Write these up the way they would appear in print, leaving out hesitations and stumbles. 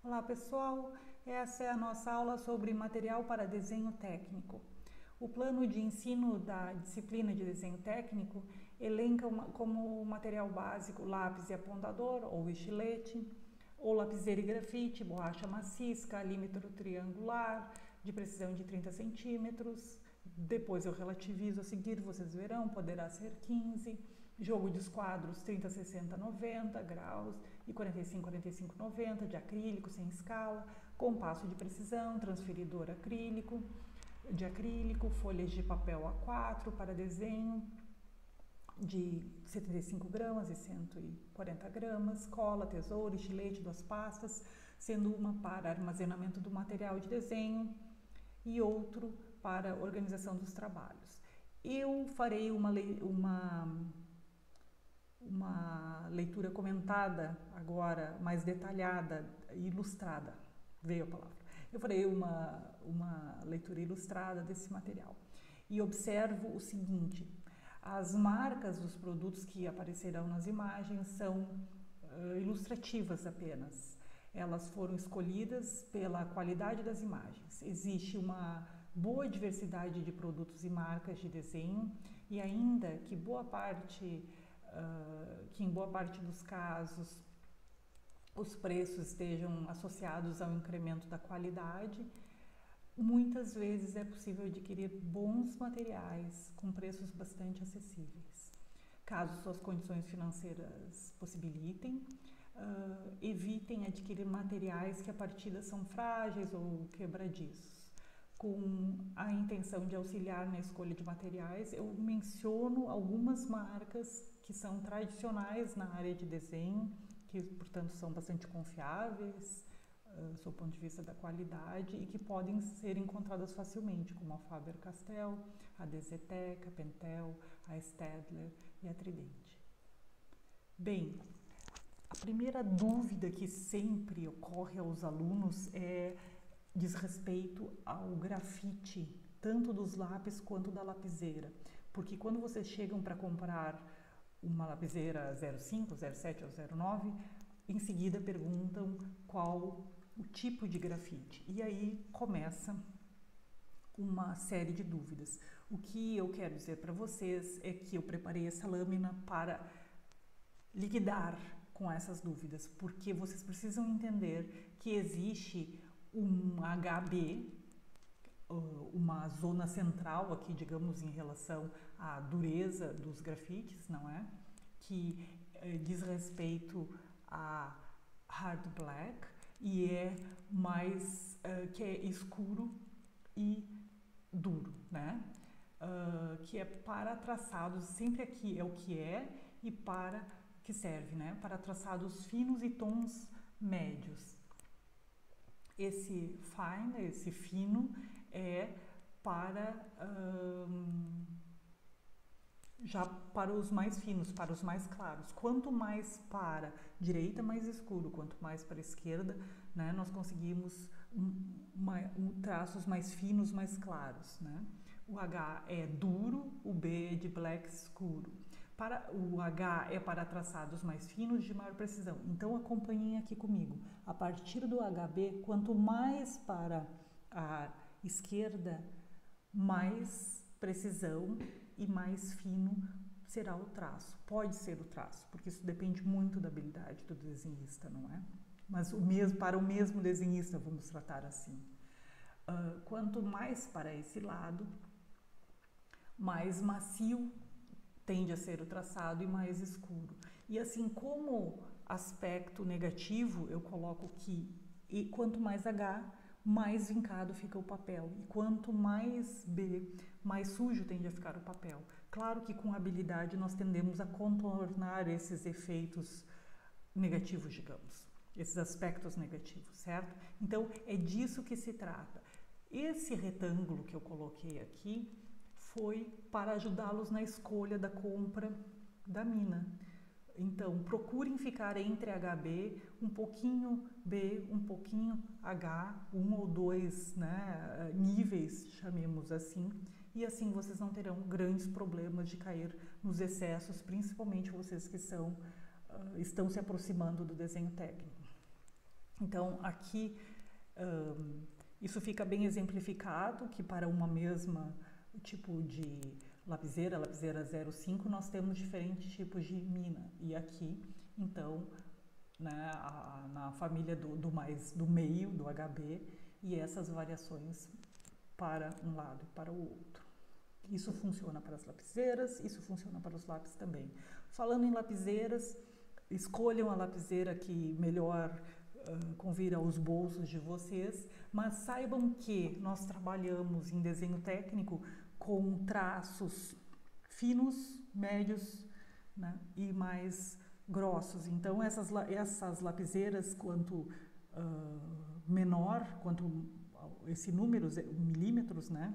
Olá pessoal, essa é a nossa aula sobre material para desenho técnico. O plano de ensino da disciplina de desenho técnico elenca como material básico lápis e apontador ou estilete, ou lapiseira e grafite, borracha maciça, calímetro triangular de precisão de 30 centímetros. Depois eu relativizo a seguir, vocês verão, poderá ser 15. Jogo de esquadros 30, 60, 90 graus e 45, 45, 90 de acrílico sem escala, compasso de precisão, transferidor acrílico, de acrílico, folhas de papel A4 para desenho de 75 gramas e 140 gramas, cola, tesoura, estilete, 2 pastas, sendo uma para armazenamento do material de desenho e outro para organização dos trabalhos. Eu farei uma leitura comentada agora, mais detalhada, ilustrada, veio a palavra. Eu farei uma leitura ilustrada desse material e observo o seguinte: as marcas dos produtos que aparecerão nas imagens são ilustrativas apenas. Elas foram escolhidas pela qualidade das imagens. Existe uma boa diversidade de produtos e marcas de desenho e ainda que em boa parte dos casos os preços estejam associados ao incremento da qualidade, muitas vezes é possível adquirir bons materiais com preços bastante acessíveis. Caso suas condições financeiras possibilitem, evitem adquirir materiais que a partida são frágeis ou quebradiços. Com a intenção de auxiliar na escolha de materiais, eu menciono algumas marcas que são tradicionais na área de desenho, que, portanto, são bastante confiáveis, sob o ponto de vista da qualidade e que podem ser encontradas facilmente, como a Faber-Castell, a DZTEC, a Pentel, a Staedtler e a Trident. Bem, a primeira dúvida que sempre ocorre aos alunos diz respeito ao grafite, tanto dos lápis quanto da lapiseira, porque quando vocês chegam para comprar uma lapiseira 05, 07 ou 09, em seguida perguntam qual o tipo de grafite. E aí começa uma série de dúvidas. O que eu quero dizer para vocês é que eu preparei essa lâmina para lidar com essas dúvidas, porque vocês precisam entender que existe um HB, uma zona central aqui, digamos, em relação à dureza dos grafites, não é? Que diz respeito a hard black e é mais que é escuro e duro, né? Que é para traçados, sempre aqui é o que é e para que serve, né? Para traçados finos e tons médios. Esse fine, esse fino, é para já para os mais finos, para os mais claros. Quanto mais para direita, mais escuro. Quanto mais para a esquerda, né, nós conseguimos traços mais finos, mais claros, né? O H é duro, o B é de black escuro. O H é para traçados mais finos de maior precisão. Então acompanhem aqui comigo. A partir do HB, quanto mais para a esquerda, mais precisão e mais fino será o traço. Pode ser o traço, porque isso depende muito da habilidade do desenhista, não é? Mas para o mesmo desenhista, vamos tratar assim. Quanto mais para esse lado, mais macio tende a ser o traçado e mais escuro. E assim como aspecto negativo, eu coloco que quanto mais H, mais vincado fica o papel. E quanto mais B, mais sujo tende a ficar o papel. Claro que com habilidade nós tendemos a contornar esses efeitos negativos, digamos, esses aspectos negativos, certo? Então é disso que se trata. Esse retângulo que eu coloquei aqui foi para ajudá-los na escolha da compra da mina. Então, procurem ficar entre HB, um pouquinho B, um pouquinho H, um ou dois, né, níveis, chamemos assim, e assim vocês não terão grandes problemas de cair nos excessos, principalmente vocês que estão se aproximando do desenho técnico. Então, aqui, isso fica bem exemplificado, que para uma mesma tipo de lapiseira 05, nós temos diferentes tipos de mina. E aqui, então, né, na família do meio, do HB, e essas variações para um lado e para o outro. Isso funciona para as lapiseiras, isso funciona para os lápis também. Falando em lapiseiras, escolham a lapiseira que melhor convir aos bolsos de vocês, mas saibam que nós trabalhamos em desenho técnico com traços finos, médios, né, e mais grossos. Então, essas lapiseiras, quanto menor, quanto esse número, milímetros, né,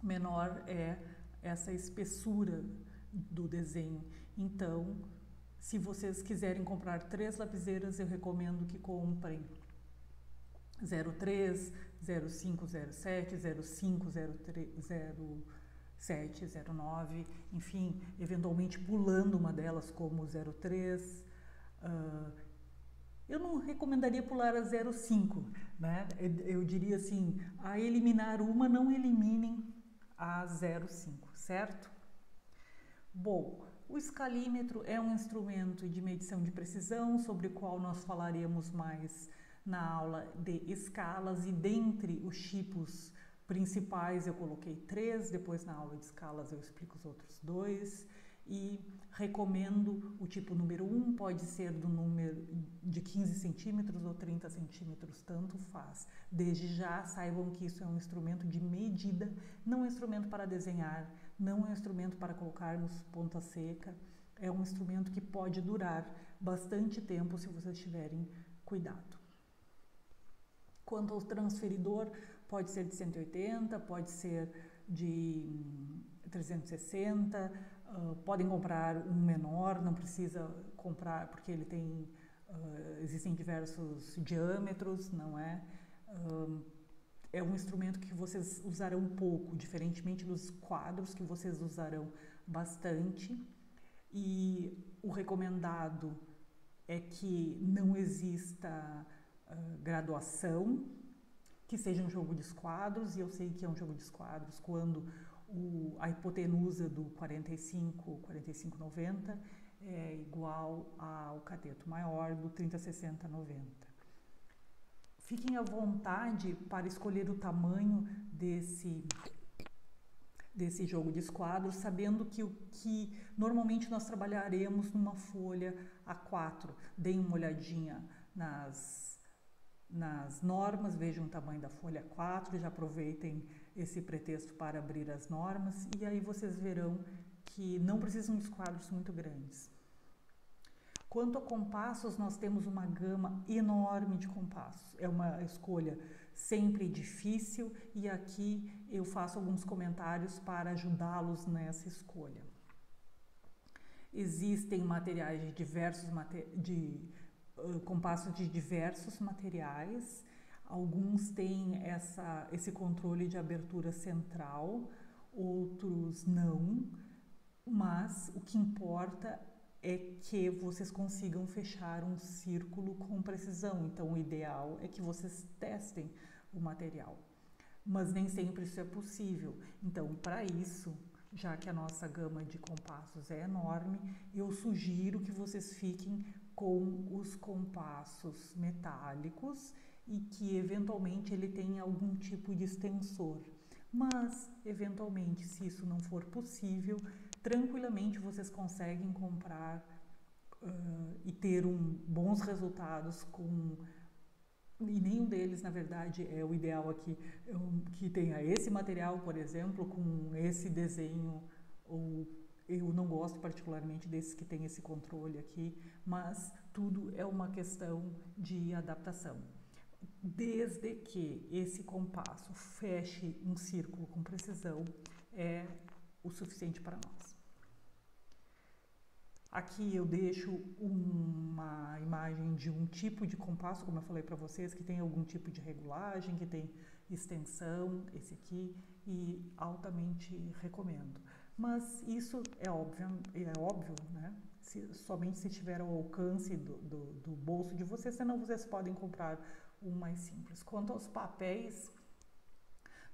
menor é essa espessura do desenho. Então, se vocês quiserem comprar 3 lapiseiras, eu recomendo que comprem 03, 05, 07, 05, 07, 09, enfim, eventualmente pulando uma delas como 03. Eu não recomendaria pular a 05, né? Eu diria assim, a eliminar uma, não eliminem a 05, certo? Bom, o escalímetro é um instrumento de medição de precisão, sobre o qual nós falaremos mais na aula de escalas, e dentre os tipos principais eu coloquei 3, depois na aula de escalas eu explico os outros 2, e recomendo o tipo número 1, pode ser do número de 15 centímetros ou 30 centímetros, tanto faz. Desde já saibam que isso é um instrumento de medida, não é um instrumento para desenhar, não é um instrumento para colocarmos ponta seca, é um instrumento que pode durar bastante tempo se vocês tiverem cuidado. Quanto ao transferidor, pode ser de 180, pode ser de 360, podem comprar um menor, não precisa comprar porque ele tem, existem diversos diâmetros, não é? É um instrumento que vocês usarão pouco, diferentemente dos quadros que vocês usarão bastante. E o recomendado é que não exista graduação, que seja um jogo de esquadros, e eu sei que é um jogo de esquadros quando a hipotenusa do 45-90 é igual ao cateto maior do 30-60-90. Fiquem à vontade para escolher o tamanho desse jogo de esquadros, sabendo que normalmente nós trabalharemos numa folha A4. Deem uma olhadinha nas normas, vejam o tamanho da folha A4, já aproveitem esse pretexto para abrir as normas, e aí vocês verão que não precisam de quadros muito grandes. Quanto a compassos, nós temos uma gama enorme de compassos. É uma escolha sempre difícil, e aqui eu faço alguns comentários para ajudá-los nessa escolha. Existem materiais de compassos de diversos materiais. Alguns têm esse controle de abertura central, outros não, mas o que importa é que vocês consigam fechar um círculo com precisão. Então, o ideal é que vocês testem o material, mas nem sempre isso é possível. Então, para isso, já que a nossa gama de compassos é enorme, eu sugiro que vocês fiquem com os compassos metálicos e que eventualmente ele tenha algum tipo de extensor. Mas, eventualmente, se isso não for possível, tranquilamente vocês conseguem comprar e ter bons resultados com... E nenhum deles, na verdade, é o ideal aqui, que tenha esse material, por exemplo, com esse desenho, ou eu não gosto particularmente desses que tem esse controle aqui, mas tudo é uma questão de adaptação. Desde que esse compasso feche um círculo com precisão, é o suficiente para nós. Aqui eu deixo uma imagem de um tipo de compasso, como eu falei para vocês, que tem algum tipo de regulagem, que tem extensão, esse aqui, e altamente recomendo. Mas isso é óbvio, né? somente se estiver ao alcance do bolso de vocês, senão vocês podem comprar um mais simples. Quanto aos papéis,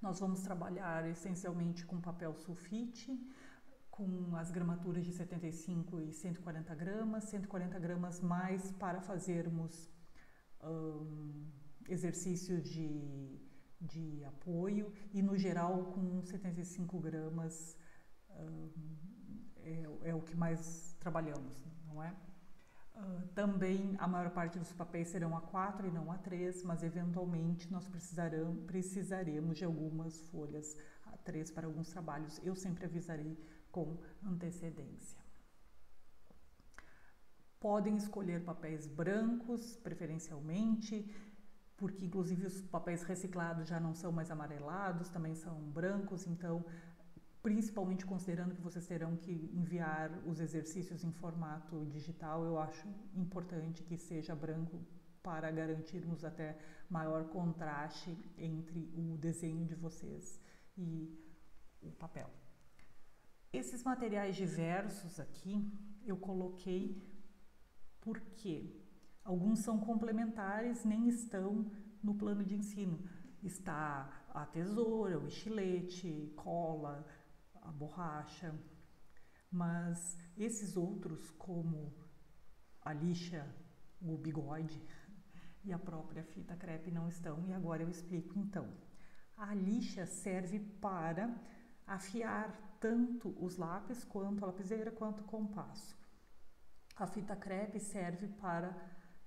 nós vamos trabalhar essencialmente com papel sulfite, com as gramaturas de 75 e 140 gramas, 140 gramas mais para fazermos exercícios de apoio, e no geral com 75 gramas é o que mais trabalhamos, não é? Também a maior parte dos papéis serão A4 e não A3, mas eventualmente nós precisaremos de algumas folhas A3 para alguns trabalhos. Eu sempre avisarei com antecedência. Podem escolher papéis brancos, preferencialmente, porque inclusive os papéis reciclados já não são mais amarelados, também são brancos, então, principalmente considerando que vocês terão que enviar os exercícios em formato digital, eu acho importante que seja branco para garantirmos até maior contraste entre o desenho de vocês e o papel. Esses materiais diversos aqui eu coloquei porque alguns são complementares, nem estão no plano de ensino. Está a tesoura, o estilete, cola, a borracha, mas esses outros, como a lixa, o bigode e a própria fita crepe, não estão, e agora eu explico então. A lixa serve para afiar tanto os lápis quanto a lapiseira quanto o compasso. A fita crepe serve para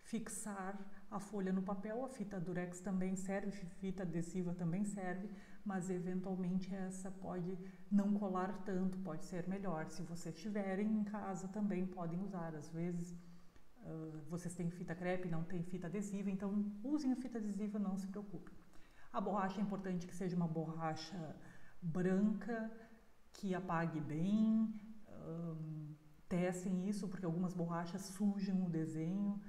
fixar a folha no papel, a fita durex também serve, fita adesiva também serve, mas eventualmente essa pode não colar tanto, pode ser melhor. Se vocês tiverem em casa também podem usar, às vezes vocês têm fita crepe, não tem fita adesiva, então usem a fita adesiva, não se preocupem. A borracha é importante que seja uma borracha branca, que apague bem, testem isso, porque algumas borrachas sujam o desenho.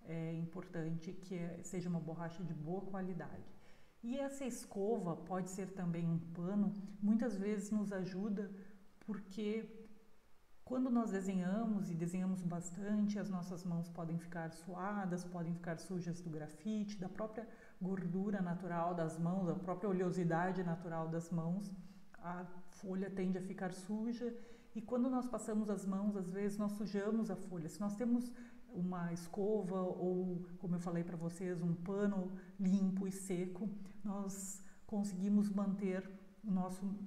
É importante que seja uma borracha de boa qualidade. E essa escova pode ser também um pano, muitas vezes nos ajuda, porque quando nós desenhamos e desenhamos bastante, as nossas mãos podem ficar suadas, podem ficar sujas do grafite, da própria gordura natural das mãos, da própria oleosidade natural das mãos, a folha tende a ficar suja, e quando nós passamos as mãos, às vezes nós sujamos a folha. Se nós temos uma escova ou, como eu falei para vocês, um pano limpo e seco, nós conseguimos manter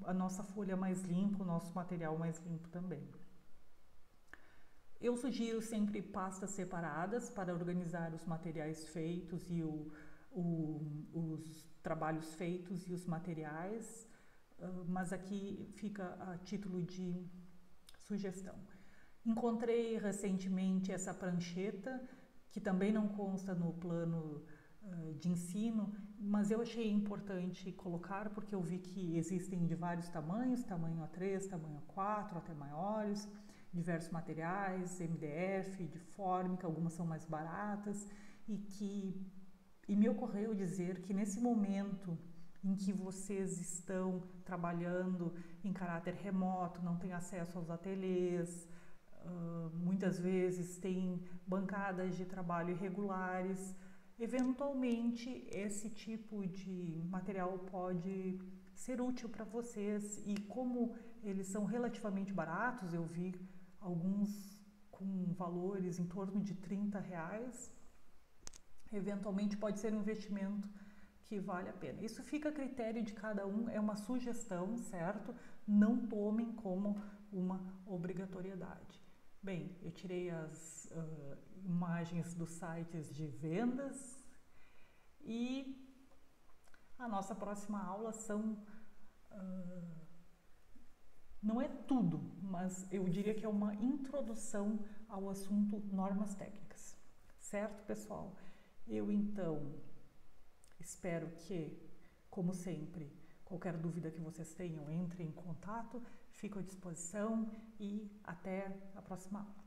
a nossa folha mais limpa, o nosso material mais limpo também. Eu sugiro sempre pastas separadas para organizar os materiais feitos e os trabalhos feitos e os materiais, mas aqui fica a título de sugestão. Encontrei recentemente essa prancheta, que também não consta no plano de ensino, mas eu achei importante colocar porque eu vi que existem de vários tamanhos, tamanho A3, tamanho A4, até maiores, diversos materiais, MDF, de fórmica, algumas são mais baratas, e me ocorreu dizer que nesse momento em que vocês estão trabalhando em caráter remoto, não têm acesso aos ateliês, muitas vezes tem bancadas de trabalho irregulares, eventualmente esse tipo de material pode ser útil para vocês, e como eles são relativamente baratos, eu vi alguns com valores em torno de R$30, eventualmente pode ser um investimento que vale a pena. Isso fica a critério de cada um, é uma sugestão, certo? Não tomem como uma obrigatoriedade. Bem, eu tirei as imagens dos sites de vendas e a nossa próxima aula não é tudo, mas eu diria que é uma introdução ao assunto normas técnicas. Certo, pessoal? Eu, então, espero que, como sempre, qualquer dúvida que vocês tenham, entrem em contato, fico à disposição e até a próxima aula.